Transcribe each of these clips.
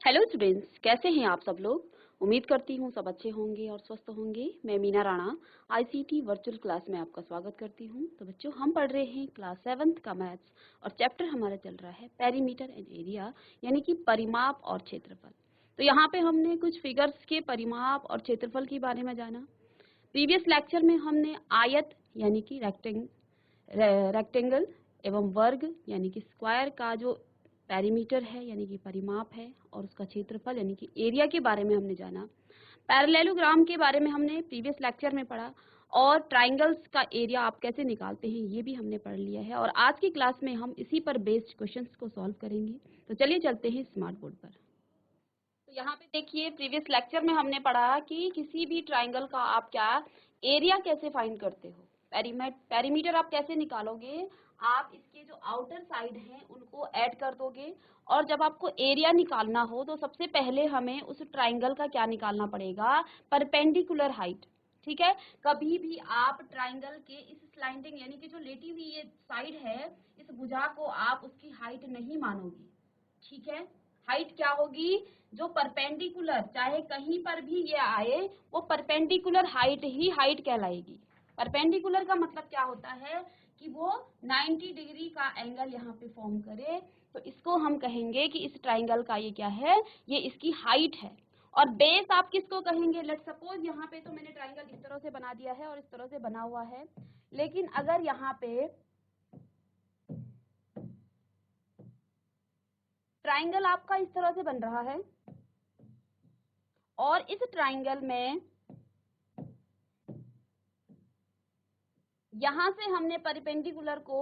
Hello students, कैसे हैं आप सब लोग। उम्मीद करती हूँ सब अच्छे होंगे और स्वस्थ होंगे। मैं Meena Rana ICT virtual class में आपका स्वागत करती हूँ। तो बच्चों, हम पढ़ रहे हैं क्लास 7th का मैथ्स और चैप्टर हमारा चल रहा है पेरीमीटर एंड एरिया, यानी कि परिमाप और क्षेत्रफल। तो यहाँ पे हमने कुछ फिगर्स के परिमाप और क्षेत्रफल के बारे में जाना। प्रीवियस लेक्चर में हमने आयत यानी कि रेक्टेंगल एवं वर्ग यानी कि स्क्वायर का जो पेरीमीटर है यानी कि परिमाप है और उसका क्षेत्रफल यानी कि एरिया के बारे में हमने जाना। पैरेललोग्राम के बारे में हमने प्रीवियस लेक्चर में पढ़ा और ट्राइंगल्स का एरिया आप कैसे निकालते हैं ये भी हमने पढ़ लिया है। और आज की क्लास में हम इसी पर बेस्ड क्वेश्चंस को सॉल्व करेंगे। तो चलिए चलते हैं स्मार्ट बोर्ड पर। तो यहाँ पे देखिए, प्रीवियस लेक्चर में हमने पढ़ा कि किसी भी ट्राइंगल का आप क्या एरिया कैसे फाइंड करते हो, पेरीमीटर आप कैसे निकालोगे। आप इसके जो आउटर साइड हैं उनको ऐड कर दोगे और जब आपको एरिया निकालना हो तो सबसे पहले हमें उस ट्राइंगल का क्या निकालना पड़ेगा, परपेंडिकुलर हाइट। ठीक है, कभी भी आप ट्राइंगल के इस स्लाइडिंग यानी कि जो लेटी हुई ये साइड है, इस भुजा को आप उसकी हाइट नहीं मानोगी। ठीक है, हाइट क्या होगी, जो परपेंडिकुलर चाहे कहीं पर भी ये आए वो परपेंडिकुलर हाइट ही हाइट कहलाएगी। परपेंडिकुलर का मतलब क्या होता है कि वो 90 डिग्री का एंगल यहाँ पे फॉर्म करे, तो इसको हम कहेंगे कि इस ट्राइंगल का ये क्या है, ये इसकी हाइट है। और बेस आप किसको कहेंगे, लेट सपोज यहाँ पे तो मैंने ट्राइंगल इस तरह से बना दिया है और इस तरह से बना हुआ है, लेकिन अगर यहाँ पे ट्राइंगल आपका इस तरह से बन रहा है और इस ट्राइंगल में यहां से हमने परपेंडिकुलर को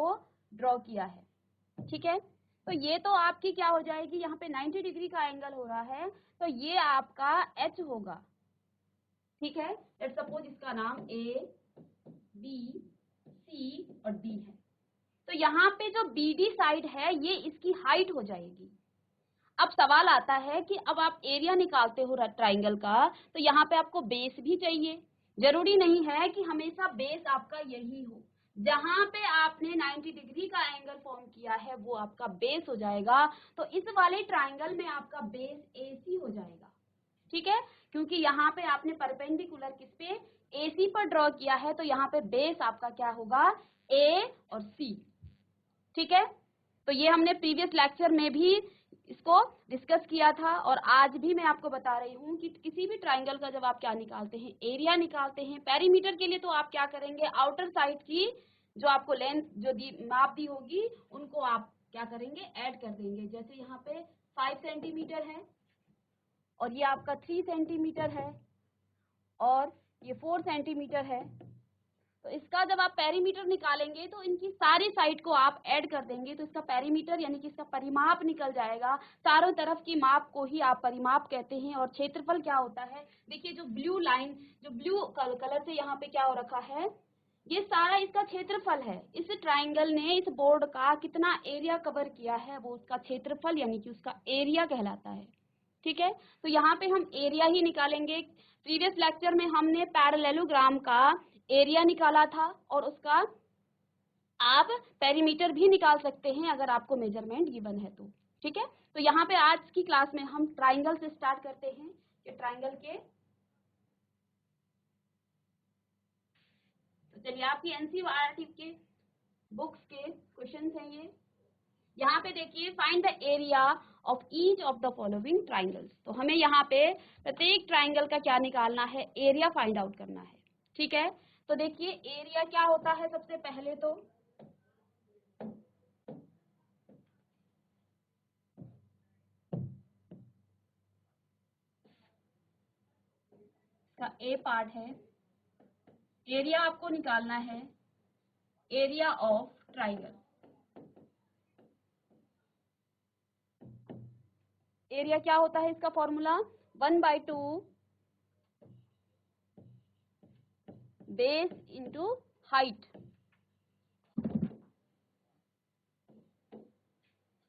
ड्रॉ किया है। ठीक है, तो ये तो आपकी क्या हो जाएगी, यहाँ पे 90 डिग्री का एंगल हो रहा है तो ये आपका एच होगा। ठीक है, लेट्स सपोज इसका नाम ए बी सी और डी है। तो यहाँ पे जो बी डी साइड है ये इसकी हाइट हो जाएगी। अब सवाल आता है कि अब आप एरिया निकालते हो ट्राइंगल का, तो यहाँ पे आपको बेस भी चाहिए। जरूरी नहीं है कि हमेशा बेस आपका यही हो, जहां पे आपने 90 डिग्री का एंगल फॉर्म किया है वो आपका बेस हो जाएगा। तो इस वाले ट्राइंगल में आपका बेस एसी हो जाएगा। ठीक है, क्योंकि यहाँ पे आपने परपेंडिकुलर किस पे, एसी पर ड्रॉ किया है, तो यहाँ पे बेस आपका क्या होगा, ए और सी। ठीक है, तो ये हमने प्रीवियस लेक्चर में भी इसको डिस्कस किया था और आज भी मैं आपको बता रही हूँ कि किसी भी ट्राइंगल का जब आप क्या निकालते हैं, एरिया निकालते हैं, पेरीमीटर के लिए तो आप क्या करेंगे, आउटर साइड की जो आपको लेंथ जो माप दी होगी उनको आप क्या करेंगे, ऐड कर देंगे। जैसे यहाँ पे 5 सेंटीमीटर है और ये आपका 3 सेंटीमीटर है और ये 4 सेंटीमीटर है। तो इसका जब आप पेरीमीटर निकालेंगे तो इनकी सारी साइड को आप ऐड कर देंगे, तो इसका पेरीमीटर यानी कि इसका परिमाप निकल जाएगा। चारों तरफ की माप को ही आप परिमाप कहते हैं। और क्षेत्रफल क्या होता है, देखिए जो ब्लू लाइन, जो ब्लू कलर से यहाँ पे क्या हो रखा है, ये सारा इसका क्षेत्रफल है। इस ट्राइंगल ने इस बोर्ड का कितना एरिया कवर किया है वो उसका क्षेत्रफल यानी कि उसका एरिया कहलाता है। ठीक है, तो यहाँ पे हम एरिया ही निकालेंगे। प्रीवियस लेक्चर में हमने पैरेललोग्राम का एरिया निकाला था और उसका आप पेरीमीटर भी निकाल सकते हैं अगर आपको मेजरमेंट गिवन है तो। ठीक है, तो यहाँ पे आज की क्लास में हम ट्राइंगल से स्टार्ट करते हैं कि ट्राइंगल के, तो चलिए आपकी एनसीईआरटी के बुक्स के क्वेश्चन हैं ये। यहाँ पे देखिए, find the area of each of the following triangles. तो हमें यहाँ पे प्रत्येक ट्राइंगल का क्या निकालना है, एरिया फाइंड आउट करना है। ठीक है, तो देखिए एरिया क्या होता है, सबसे पहले तो इसका ए पार्ट है, एरिया आपको निकालना है, एरिया ऑफ ट्राइंगल। एरिया क्या होता है, इसका फॉर्मूला 1/2 बेस इंटू हाइट।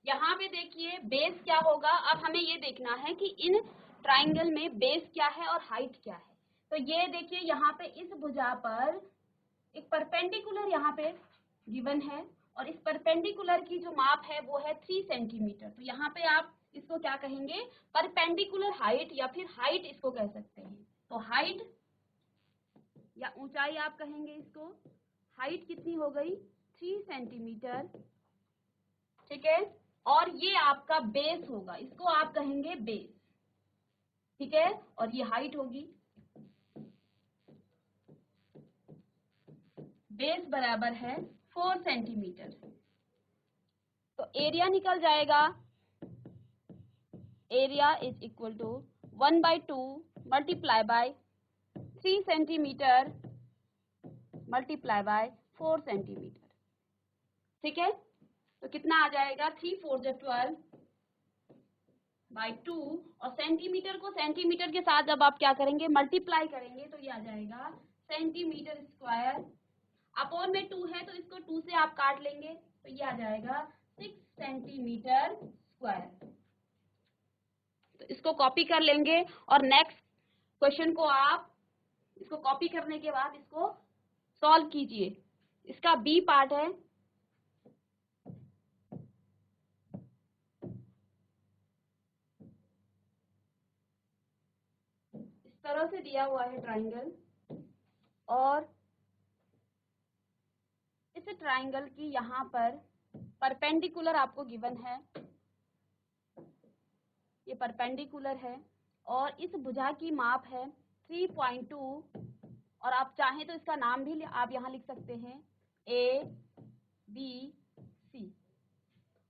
यहाँ पे देखिए बेस क्या होगा, अब हमें ये देखना है कि इन ट्राइंगल में बेस क्या है और हाइट क्या है। तो ये देखिए यहाँ पे इस भुजा पर एक परपेंडिकुलर यहाँ पे गिवन है और इस परपेंडिकुलर की जो माप है वो है 3 सेंटीमीटर। तो यहाँ पे आप इसको क्या कहेंगे, परपेंडिकुलर हाइट या फिर हाइट इसको कह सकते हैं। तो हाइट या ऊंचाई आप कहेंगे इसको, हाइट कितनी हो गई 3 सेंटीमीटर, ठीक है। और ये आपका बेस होगा, इसको आप कहेंगे बेस, ठीक है। और ये हाइट होगी, बेस बराबर है 4 सेंटीमीटर। तो एरिया निकल जाएगा, area is equal to 1/2 multiply by 3 centimetre multiply by 4 centimetre, ठीक है। तो कितना आ जाएगा 3 4 12 बाय 2, और सेंटीमीटर को सेंटीमीटर के साथ जब आप क्या करेंगे मल्टीप्लाई करेंगे तो ये आ जाएगा सेंटीमीटर स्क्वायर। अपॉन में 2 है तो इसको 2 से आप काट लेंगे तो ये आ जाएगा 6 सेंटीमीटर स्क्वायर। तो इसको कॉपी कर लेंगे और नेक्स्ट क्वेश्चन को आप इसको कॉपी करने के बाद इसको सॉल्व कीजिए। इसका बी पार्ट है, इस तरह से दिया हुआ है ट्राइंगल, और इस ट्राइंगल की यहाँ पर परपेंडिकुलर आपको गिवन है, ये परपेंडिकुलर है, और इस भुजा की माप है 3.2, और आप चाहें तो इसका नाम भी आप यहाँ लिख सकते हैं ABC,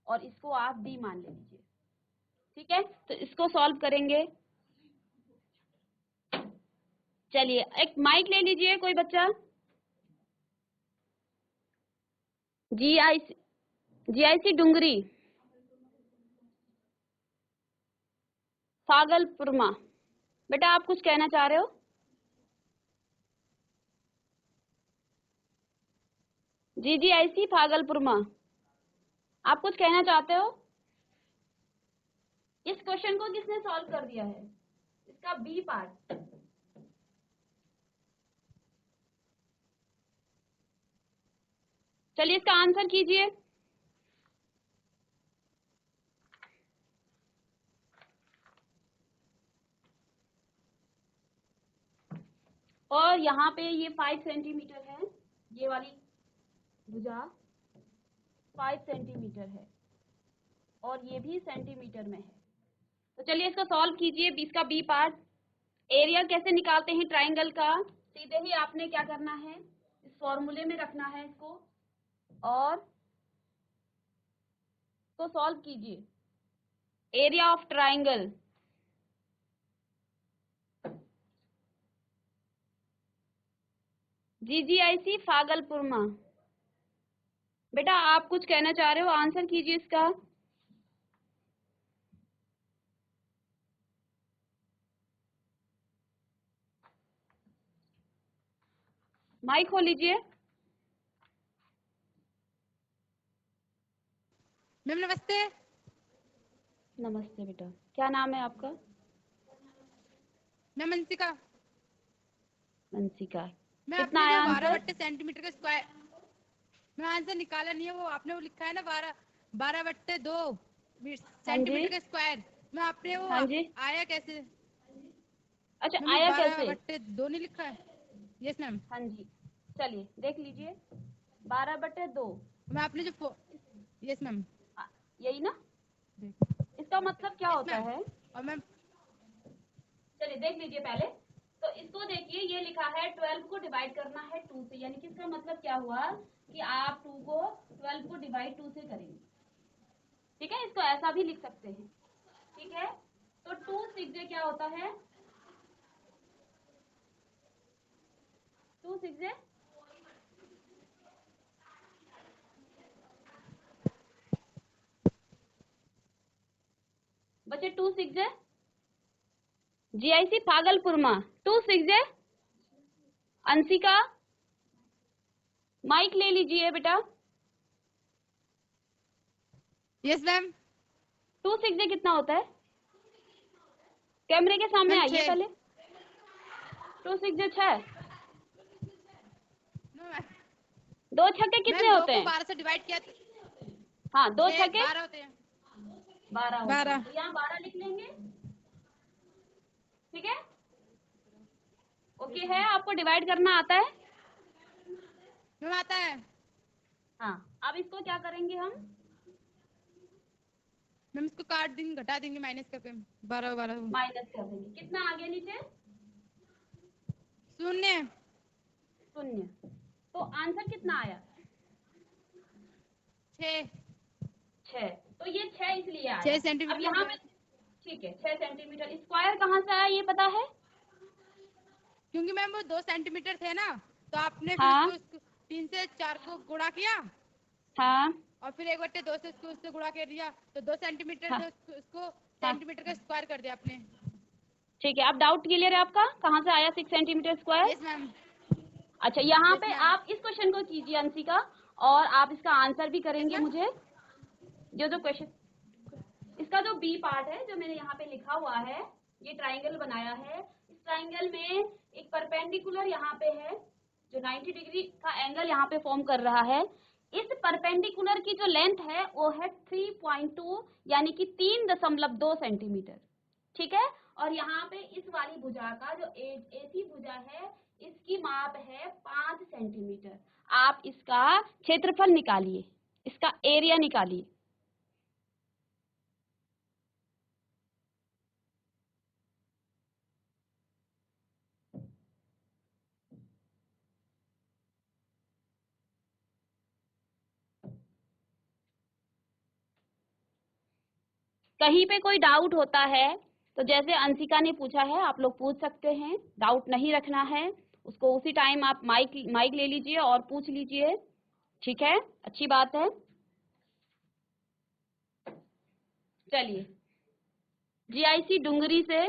और इसको आप D मान लीजिए, ठीक है। तो इसको सॉल्व करेंगे। चलिए एक माइक ले लीजिए कोई बच्चा। GIC डुंगरी, भागलपुरमा, बेटा आप कुछ कहना चाह रहे हो? GIC भागलपुरमा, आप कुछ कहना चाहते हो? इस क्वेश्चन को किसने सॉल्व कर दिया है, इसका बी पार्ट। चलिए इसका आंसर कीजिए। और यहाँ पे ये 5 सेंटीमीटर है, ये वाली भुजा 5 सेंटीमीटर है, और ये भी सेंटीमीटर में है। तो चलिए इसको सॉल्व कीजिए। इसका बी पार्ट, एरिया कैसे निकालते हैं ट्राइंगल का, सीधे ही आपने क्या करना है, इस फॉर्मूले में रखना है इसको, और तो सॉल्व कीजिए। एरिया ऑफ ट्राइंगल, GIC भागलपुरमा, बेटा आप कुछ कहना चाह रहे हो, आंसर कीजिए इसका। माइक खोल लीजिए। मैम नमस्ते। नमस्ते बेटा, क्या नाम है आपका? मैं मंसिका। मंसिका, मैं कितना आपने आया जो 12 आंसर? बट्टे सेंटीमीटर का स्क्वायर, मैं आंसर निकाला नहीं है, वो आपने वो लिखा है ना 12/2 हाँ जी, सेंटीमीटर का स्क्वायर, मैं आपने वो हाँ जी। आया कैसे? अच्छा मैम आया कैसे? 12/2 नहीं लिखा है? Yes ma'am. हाँ जी, चलिए देख लीजिए 12/2, मैं आपने जो यस मैम, यही ना, इसका मतलब क्या यस होता मैम। है? और मैम चलिए देख लीजिए पहले। तो इसको देखिए, ये लिखा है 12 को डिवाइड करना है 2 से, यानी कि इसका मतलब क्या हुआ कि आप 2 को 12 को डिवाइड 2 से करेंगे, ठीक है। इसको ऐसा भी लिख सकते हैं, ठीक है। तो 2 6 क्या होता है, 2 6 बच्चे 2 6 GIC भागलपुरमा, 2 6 अंशिका, माइक ले लीजिए बेटा। Yes ma'am. 2 6 कितना होता है, कैमरे के सामने मैम आइए 6। पहले। 2 6 6, 2 छक्के कितने मैम 2 होते को हैं? 12 से डिवाइड किया हाँ 2 6 छक्के 12 होते हैं। 12 होता है, 12। तो यहाँ 12 लिख लेंगे। ठीक है, ओके है, आपको डिवाइड करना आता है? मैम आता है। हाँ, अब इसको क्या करेंगे हम? मैम इसको काट देंगे, घटा देंगे माइनस करके 12 12 माइनस कर देंगे। कितना आ गया नीचे? 0। 0। तो आंसर कितना आया? 6 6। तो ये 6 इसलिए आया। 6 अब सेंटीमीटर यहाँ पे स्क्वायर। ठीक है, 6 सेंटीमीटर स्क्वायर कहाँ से आया ये पता है? क्योंकि मैम वो 2 सेंटीमीटर थे ना, तो आपने फिर हाँ उसको 3 से 4 को गुणा किया, हाँ और फिर 1/2 से उससे गुणा कर दिया, तो 2 सेंटीमीटर हाँ थे, उसको हाँ, सेंटीमीटर का स्क्वायर कर दिया आपने। ठीक है। अब डाउट क्लियर है आपका, कहाँ से आया 6 सेंटीमीटर स्क्वायर? Yes ma'am. अच्छा, यहाँ यस पे मैम। आप इस क्वेश्चन को कीजिए अंशिका, और आप इसका आंसर भी यस करेंगे मैम। मुझे। जो क्वेश्चन, इसका जो बी पार्ट है जो मैंने यहाँ पे लिखा हुआ है, ये ट्राइंगल बनाया है। इस ट्राइंगल में एक परपेंडिकुलर यहाँ पे है जो 90 डिग्री का एंगल यहाँ पे फॉर्म कर रहा है। इस परपेंडिकुलर की जो लेंथ है वो है 3.2 यानी कि 3.2 सेंटीमीटर। ठीक है, और यहाँ पे इस वाली भुजा का जो एसी भुजा है, इसकी माप है 5 सेंटीमीटर। आप इसका क्षेत्रफल निकालिए, इसका एरिया निकालिए। कहीं पे कोई डाउट होता है तो जैसे अंशिका ने पूछा है, आप लोग पूछ सकते हैं, डाउट नहीं रखना है उसको। उसी टाइम आप माइक माइक ले लीजिए और पूछ लीजिए। ठीक है, अच्छी बात है। चलिए, जीआईसी डुंगरी से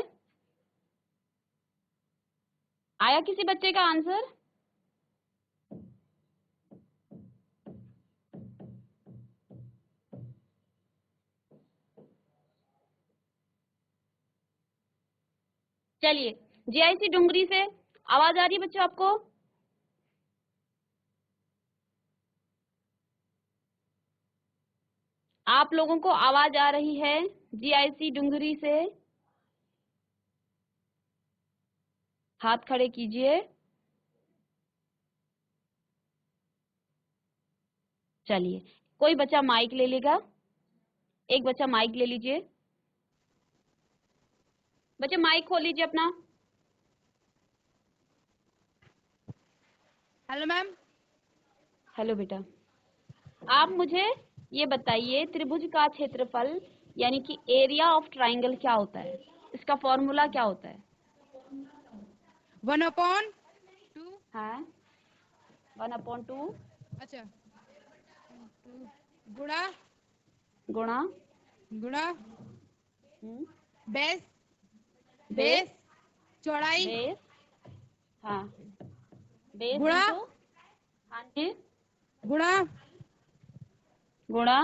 आया किसी बच्चे का आंसर? चलिए, जीआईसी डुंगरी से आवाज आ रही है बच्चों आपको? आप लोगों को आवाज आ रही है जीआईसी डुंगरी से? हाथ खड़े कीजिए। चलिए, कोई बच्चा माइक ले लेगा, एक बच्चा माइक ले लीजिए। बच्चे माइक खोल लीजिए अपना। Hello ma'am. हेलो बेटा, आप मुझे ये बताइए, त्रिभुज का क्षेत्रफल यानी कि एरिया ऑफ ट्राइंगल क्या होता है? इसका फॉर्मूला क्या होता है? 1/2। हाँ, 1/2 अच्छा, गुणा गुणा गुणा बेस बेस बेस चौड़ाई बेस हाँ, बेस गुणा इंटू, हाँ जी, गुणा गुणा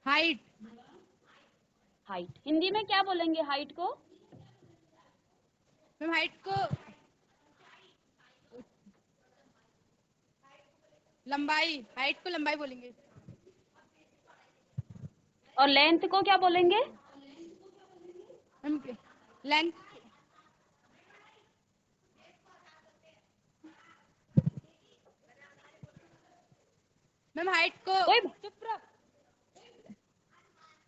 हाइट। हाइट। हिंदी में क्या बोलेंगे हाइट को? मैम हाइट को लंबाई बोलेंगे। और लेंथ को क्या बोलेंगे? Ma'am length. मैम हाइट को कोई चुप रहो।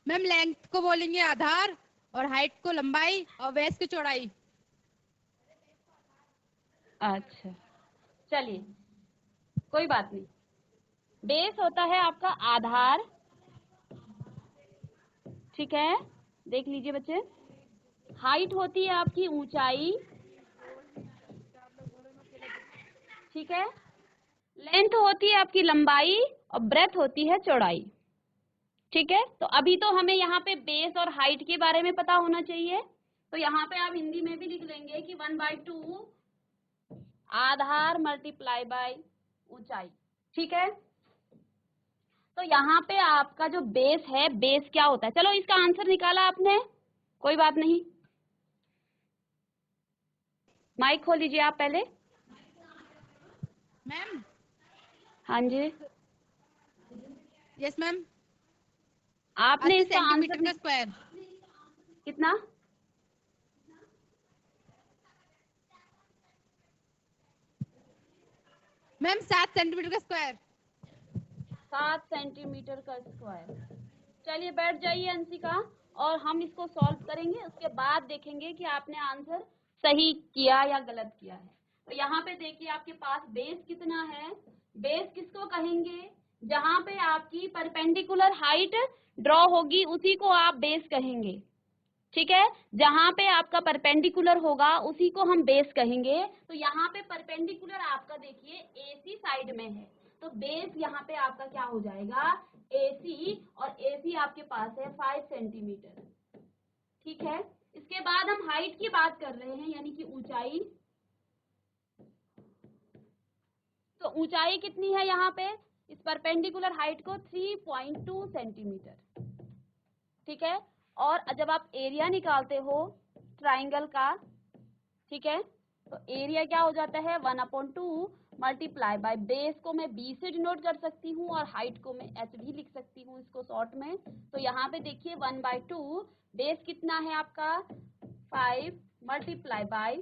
मैम लेंथ को बोलेंगे आधार, और हाइट को लंबाई, और बेस को चौड़ाई। अच्छा, चलिए, कोई बात नहीं। बेस होता है आपका आधार। ठीक है, देख लीजिए बच्चे। हाइट होती है आपकी ऊंचाई। ठीक है, लेंथ होती है आपकी लंबाई, और ब्रेथ होती है चौड़ाई। ठीक है, तो अभी तो हमें यहाँ पे बेस और हाइट के बारे में पता होना चाहिए। तो यहाँ पे आप हिंदी में भी लिख लेंगे कि 1/2 आधार मल्टीप्लाई बाय ऊंचाई। ठीक है, तो यहाँ पे आपका जो बेस है, बेस क्या होता है? चलो, इसका आंसर निकाला आपने, कोई बात नहीं। माइक खोल लीजिए आप पहले। मैम। हाँ जी, यस मैम। आपने 80 इसका सेंटीमीटर आंसर का स्क्वायर। कितना? मैम 7 सेंटीमीटर का स्क्वायर। 7 सेंटीमीटर का स्क्वायर। चलिए बैठ जाइए अंशिका, और हम इसको सॉल्व करेंगे, उसके बाद देखेंगे कि आपने आंसर सही किया या गलत किया है। तो यहाँ पे देखिए आपके पास बेस कितना है। बेस किसको कहेंगे? जहां पे आपकी परपेंडिकुलर हाइट ड्रॉ होगी उसी को आप बेस कहेंगे, ठीक है। जहां पे आपका परपेंडिकुलर होगा उसी को हम बेस कहेंगे। तो यहाँ पे परपेंडिकुलर आपका देखिए AC साइड में है, तो बेस यहाँ पे आपका क्या हो जाएगा? AC, और AC आपके पास है 5 सेंटीमीटर, ठीक है। इसके बाद हम हाइट की बात कर रहे हैं, यानी कि ऊंचाई। तो ऊंचाई कितनी है यहाँ पे? इस परपेंडिकुलर हाइट को 3.2 सेंटीमीटर, ठीक है। और जब आप एरिया निकालते हो ट्राइंगल का, ठीक है, तो एरिया क्या हो जाता है? 1/2 मल्टीप्लाई बाय बेस को मैं B से डिनोट कर सकती हूँ और हाइट को मैं H भी लिख सकती हूँ इसको शॉर्ट में। तो यहाँ पे देखिए 1/2, बेस कितना है आपका? 5 मल्टीप्लाई बाय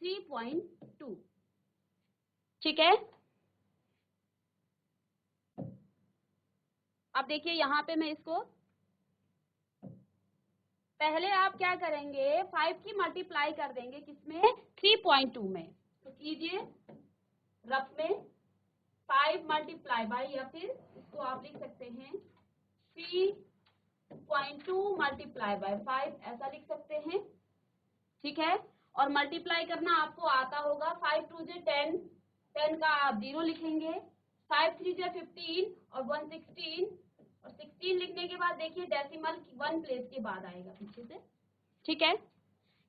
3.2, ठीक है। अब देखिए यहाँ पे मैं इसको, पहले आप क्या करेंगे? 5 की मल्टीप्लाई कर देंगे किसमें? 3.2 में। तो कीजिए रफ में 5 मल्टीप्लाई बाय, या फिर इसको आप लिख सकते हैं 3.2 मल्टीप्लाई बाय 5, ऐसा लिख सकते हैं, ठीक है। और मल्टीप्लाई करना आपको आता होगा। 5 2 जे 10, 10 का आप 0 लिखेंगे, 5 3 जे 15 और 1 16, और 16 लिखने के बाद देखिए डेसिमल 1 प्लेस के बाद आएगा पीछे से, ठीक है।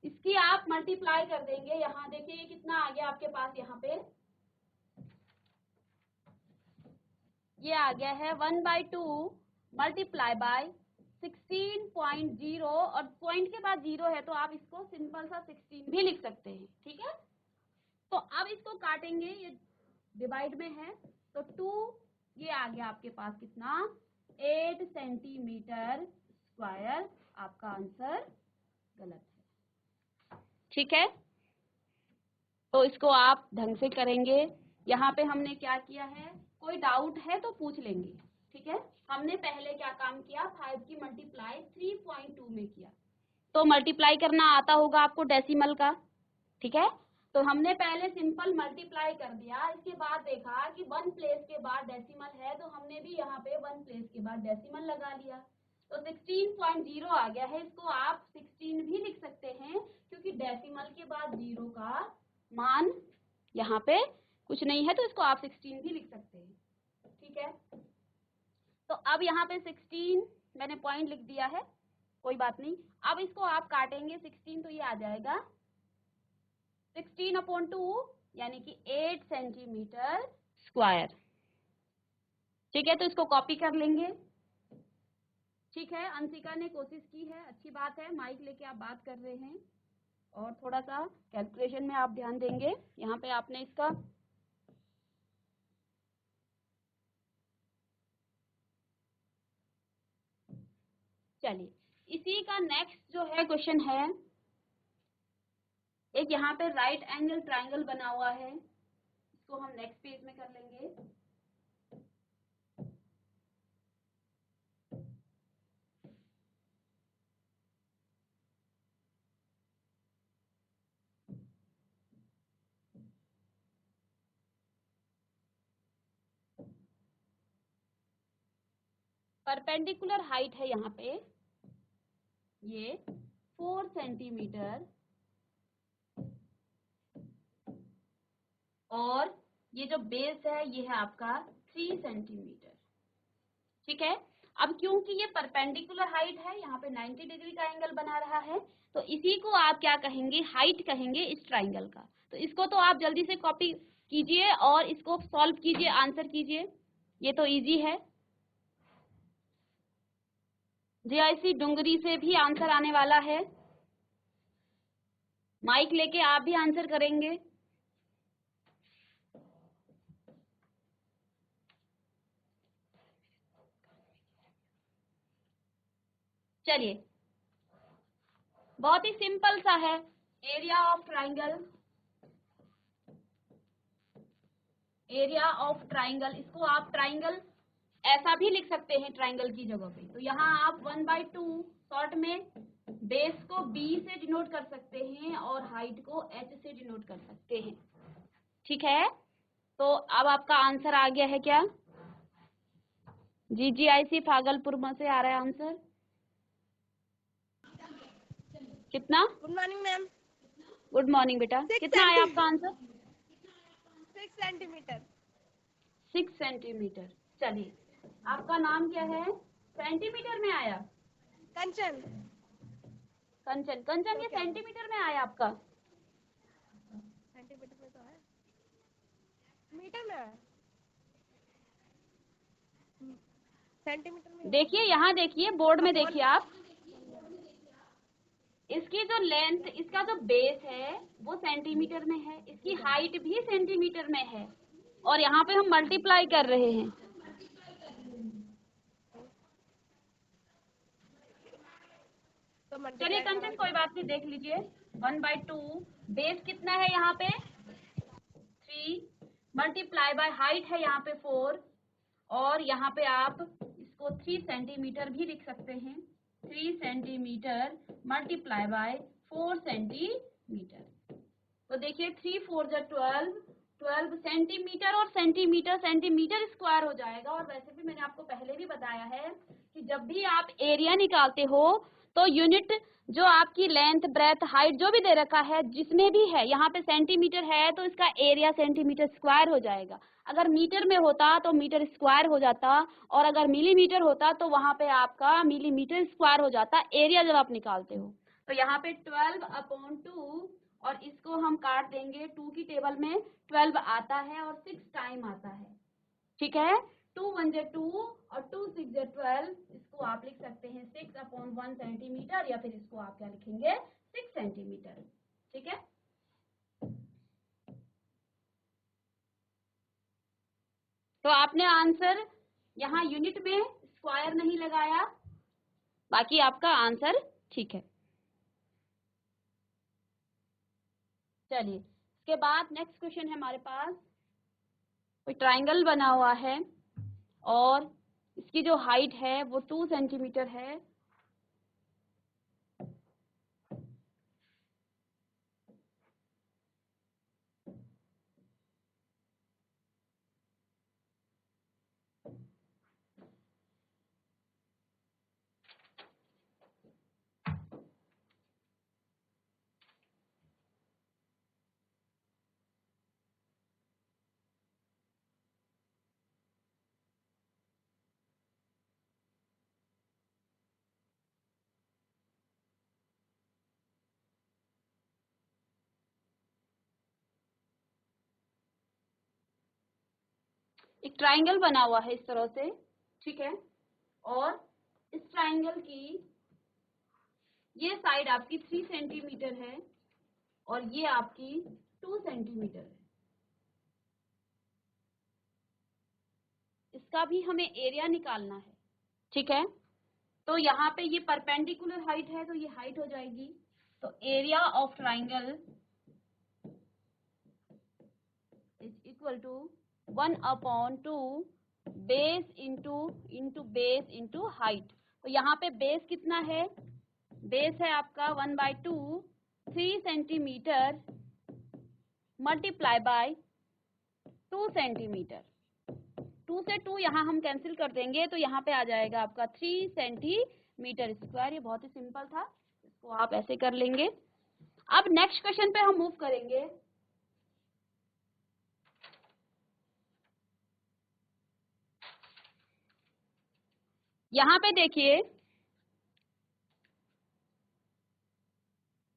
इसकी आप मल्टीप्लाई कर देंगे। यहाँ देखिए ये कितना आ गया आपके पास? यहाँ पे ये आ गया है 1/2 मल्टीप्लाई बाय 16.0, और पॉइंट के बाद 0 है तो आप इसको सिंपल सा 16 भी लिख सकते हैं, ठीक है। तो अब इसको काटेंगे, ये डिवाइड में है, तो 2, ये आ गया आपके पास कितना? 8 सेंटीमीटर स्क्वायर। आपका आंसर गलत है, ठीक है। तो इसको आप ढंग से करेंगे। यहाँ पे हमने क्या किया है? कोई डाउट है तो पूछ लेंगे, ठीक है। हमने पहले क्या काम किया? 5 की मल्टीप्लाई 3.2 में किया। तो मल्टीप्लाई करना आता होगा आपको डेसिमल का, ठीक है। तो हमने पहले सिंपल मल्टीप्लाई कर दिया, इसके बाद देखा कि 1 प्लेस के बाद डेसिमल है, तो हमने भी यहाँ पे 1 प्लेस के बाद डेसिमल लगा लिया। तो 16.0 आ गया है। इसको आप 16 भी लिख सकते हैं, क्योंकि डेसिमल के बाद 0 का मान यहाँ पे कुछ नहीं है, तो इसको आप 16 भी लिख सकते हैं, ठीक है। तो अब यहाँ पे 16 मैंने पॉइंट लिख दिया है, कोई बात नहीं। अब इसको आप काटेंगे 16, तो ये आ जाएगा 16/2, यानी कि 8 सेंटीमीटर स्क्वायर, ठीक है। तो इसको कॉपी कर लेंगे, ठीक है। अंशिका ने कोशिश की है, अच्छी बात है। माइक लेके आप बात कर रहे हैं, और थोड़ा सा कैलकुलेशन में आप ध्यान देंगे। यहाँ पे आपने इसका चलिए, इसी का नेक्स्ट जो है क्वेश्चन है, एक यहाँ पे राइट एंगल ट्राइंगल बना हुआ है, इसको हम नेक्स्ट पेज में कर लेंगे। परपेंडिकुलर हाइट है यहाँ पे ये 4 सेंटीमीटर, और ये जो बेस है ये है आपका 3 सेंटीमीटर, ठीक है। अब क्योंकि ये परपेंडिकुलर हाइट है, यहाँ पे 90 डिग्री का एंगल बना रहा है, तो इसी को आप क्या कहेंगे? हाइट कहेंगे इस ट्राइंगल का। तो इसको तो आप जल्दी से कॉपी कीजिए और इसको सॉल्व कीजिए, आंसर कीजिए, ये तो इजी है। JIC डुंगरी से भी आंसर आने वाला है, माइक लेके आप भी आंसर करेंगे। चलिए, बहुत ही सिंपल सा है। Area of triangle, area of triangle, इसको आप ट्राइंगल ऐसा भी लिख सकते हैं ट्राइंगल की जगह पे। तो यहाँ आप 1/2 शॉर्ट में बेस को b से डिनोट कर सकते हैं और हाइट को h से डिनोट कर सकते हैं। ठीक है, तो अब आपका आंसर आ गया है क्या? GGIC भागलपुर में से आ रहा है आंसर कितना? Good morning ma'am. Good morning बेटा, कितना आया आपका आंसर? 6 सेंटीमीटर। 6 सेंटीमीटर। चलिए, आपका नाम क्या है? सेंटीमीटर में आया? कंचन। कंचन, कंचन ये सेंटीमीटर में आया आपका? सेंटीमीटर में तो है, मीटर में है, सेंटीमीटर में। देखिए यहाँ देखिए, बोर्ड में देखिए आप, इसकी जो लेंथ, इसका जो बेस है वो सेंटीमीटर में है, इसकी हाइट भी सेंटीमीटर में है, और यहाँ पे हम मल्टीप्लाई कर रहे हैं। चलिए कंचन कोई बात नहीं, देख लीजिए 1/2 बेस कितना है यहाँ पे 3 मल्टीप्लाई बाय हाइट है यहाँ पे 4, और यहाँ पे आप इसको 3 सेंटीमीटर भी लिख सकते हैं। 3 सेंटीमीटर मल्टीप्लाई बाय 4 सेंटीमीटर। तो देखिए 3 4 जा 12 सेंटीमीटर, और सेंटीमीटर सेंटीमीटर स्क्वायर हो जाएगा। और वैसे भी मैंने आपको पहले भी बताया है कि जब भी आप एरिया निकालते हो तो यूनिट जो आपकी लेंथ ब्रेथ हाइट जो भी दे रखा है, जिसमें भी है, यहाँ पे सेंटीमीटर है तो इसका एरिया सेंटीमीटर स्क्वायर हो जाएगा। अगर मीटर में होता तो मीटर स्क्वायर हो जाता, और अगर मिलीमीटर होता तो वहां पे आपका मिलीमीटर स्क्वायर हो जाता एरिया जब आप निकालते हो। तो यहाँ पे 12/2, और इसको हम काट देंगे, 2 की टेबल में 12 आता है और 6 टाइम आता है। ठीक है, 2 1 जा 2 और 2 6 जा 12, इसको आप लिख सकते हैं 6/1 सेंटीमीटर, या फिर इसको आप क्या लिखेंगे 6 सेंटीमीटर। ठीक है, तो आपने आंसर यहाँ यूनिट में स्क्वायर नहीं लगाया, बाकी आपका आंसर ठीक है। चलिए, इसके बाद नेक्स्ट क्वेश्चन है हमारे पास। कोई ट्राइंगल बना हुआ है और इसकी जो हाइट है वो 2 सेंटीमीटर है, एक ट्राइंगल बना हुआ है इस तरह से। ठीक है, और इस ट्राइंगल की ये साइड आपकी 3 सेंटीमीटर है और ये आपकी 2 सेंटीमीटर है। इसका भी हमें एरिया निकालना है। ठीक है, तो यहाँ पे ये परपेंडिकुलर हाइट है तो ये हाइट हो जाएगी। तो area of triangle is equal to 1/2 base into base into height. तो यहाँ पे बेस कितना है? बेस है आपका 1/2 3 सेंटीमीटर मल्टीप्लाई बाय 2 सेंटीमीटर। 2 से 2 यहाँ हम कैंसिल कर देंगे तो यहाँ पे आ जाएगा आपका 3 सेंटीमीटर स्क्वायर। ये बहुत ही सिंपल था, इसको आप ऐसे कर लेंगे। अब नेक्स्ट क्वेश्चन पे हम मूव करेंगे। यहाँ पे देखिए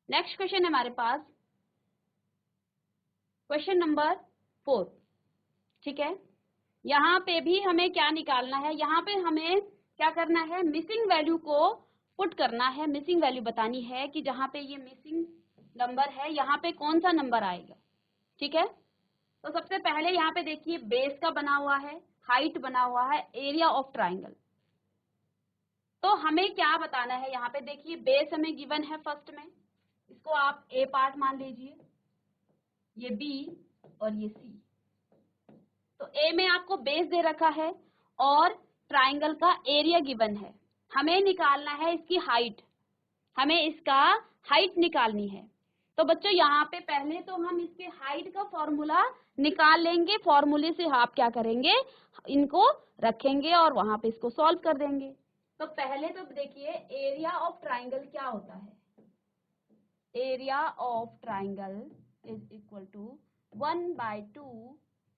नेक्स्ट क्वेश्चन है हमारे पास, क्वेश्चन नंबर 4। ठीक है, यहाँ पे भी हमें क्या निकालना है? यहाँ पे हमें क्या करना है? मिसिंग वैल्यू को पुट करना है, मिसिंग वैल्यू बतानी है कि जहाँ पे ये मिसिंग नंबर है यहाँ पे कौन सा नंबर आएगा। ठीक है, तो सबसे पहले यहाँ पे देखिए बेस का बना हुआ है, हाइट बना हुआ है, एरिया ऑफ ट्राइंगल। तो हमें क्या बताना है यहाँ पे, देखिए बेस हमें गिवन है फर्स्ट में, इसको आप ए पार्ट मान लीजिए, ये बी और ये सी। तो ए में आपको बेस दे रखा है और ट्राइंगल का एरिया गिवन है। हमें निकालना है इसकी हाइट, हमें इसका हाइट निकालनी है। तो बच्चों यहाँ पे पहले तो हम इसके हाइट का फॉर्मूला निकाल लेंगे, फॉर्मूले से आप क्या करेंगे, इनको रखेंगे और वहां पे इसको सॉल्व कर देंगे। तो पहले तो देखिए एरिया ऑफ ट्राइंगल क्या होता है, area of triangle is equal to 1/2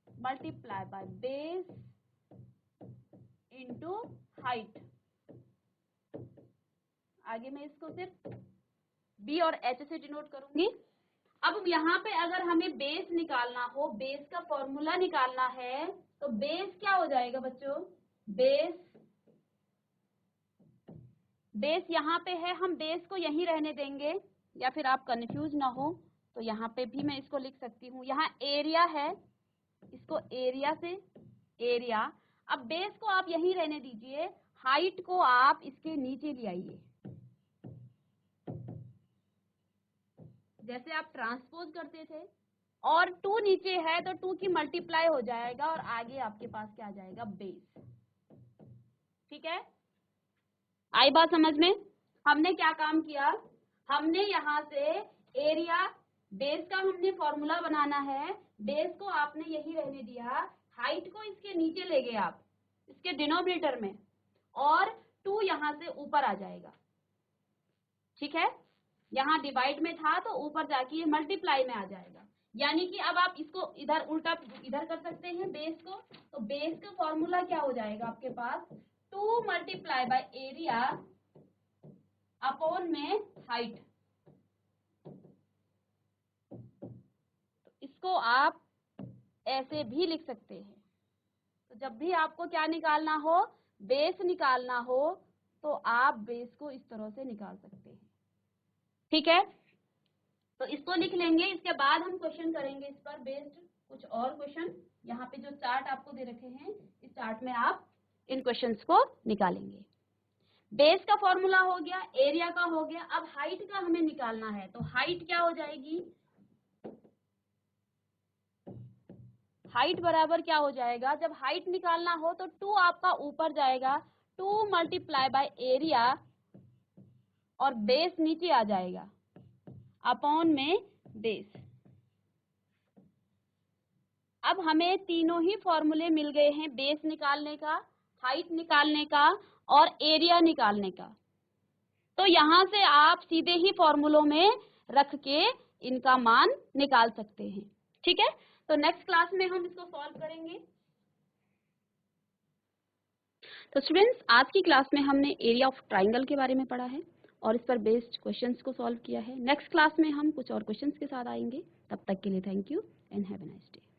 multiply by base into height. आगे मैं इसको सिर्फ बी और एच से डिनोट करूंगी। अब यहाँ पे अगर हमें बेस निकालना हो, बेस का फॉर्मूला निकालना है, तो बेस क्या हो जाएगा बच्चों, बेस यहाँ पे है, हम बेस को यहीं रहने देंगे, या फिर आप कंफ्यूज ना हो तो यहाँ पे भी मैं इसको लिख सकती हूँ। यहाँ एरिया है, इसको एरिया से एरिया, अब बेस को आप यहीं रहने दीजिए, हाइट को आप इसके नीचे ले आइए, जैसे आप ट्रांसपोज करते थे, और 2 नीचे है तो 2 की मल्टीप्लाई हो जाएगा और आगे आपके पास क्या आ जाएगा, बेस। ठीक है, आई बात समझ में। हमने क्या काम किया, हमने यहाँ से एरिया, बेस का हमने फॉर्मूला बनाना है, बेस को आपने यही रहने दिया, हाइट को इसके नीचे ले गए आप, इसके डिनोमिनेटर में, और 2 यहाँ से ऊपर आ जाएगा। ठीक है, यहाँ डिवाइड में था तो ऊपर जाके ये मल्टीप्लाई में आ जाएगा, यानी कि अब आप इसको इधर उल्टा इधर कर सकते हैं बेस को। तो बेस का फॉर्मूला क्या हो जाएगा आपके पास, 2 मल्टीप्लाई बाय एरिया अपॉन में हाइट। इसको आप ऐसे भी लिख सकते हैं। तो जब भी आपको क्या निकालना हो, बेस निकालना हो, तो आप बेस को इस तरह से निकाल सकते हैं। ठीक है, तो इसको लिख लेंगे, इसके बाद हम क्वेश्चन करेंगे इस पर बेस्ड कुछ और क्वेश्चन। यहाँ पे जो चार्ट आपको दे रखे हैं, इस चार्ट में आप इन क्वेश्चंस को निकालेंगे। बेस का फॉर्मूला हो गया, एरिया का हो गया, अब हाइट का हमें निकालना है। तो हाइट क्या हो जाएगी, हाइट बराबर क्या हो जाएगा, जब हाइट निकालना हो तो 2 आपका ऊपर जाएगा, 2 मल्टीप्लाई बाय एरिया और बेस नीचे आ जाएगा अपॉन में बेस। अब हमें तीनों ही फॉर्मूले मिल गए हैं, बेस निकालने का, हाइट निकालने का और एरिया निकालने का। तो यहाँ से आप सीधे ही फॉर्मूलों में रख के इनका मान निकाल सकते हैं। ठीक है, तो नेक्स्ट क्लास में हम इसको सॉल्व करेंगे। तो स्टूडेंट्स, आज की क्लास में हमने एरिया ऑफ ट्राइंगल के बारे में पढ़ा है और इस पर बेस्ड क्वेश्चंस को सॉल्व किया है। नेक्स्ट क्लास में हम कुछ और क्वेश्चंस के साथ आएंगे। तब तक के लिए thank you and have a nice day.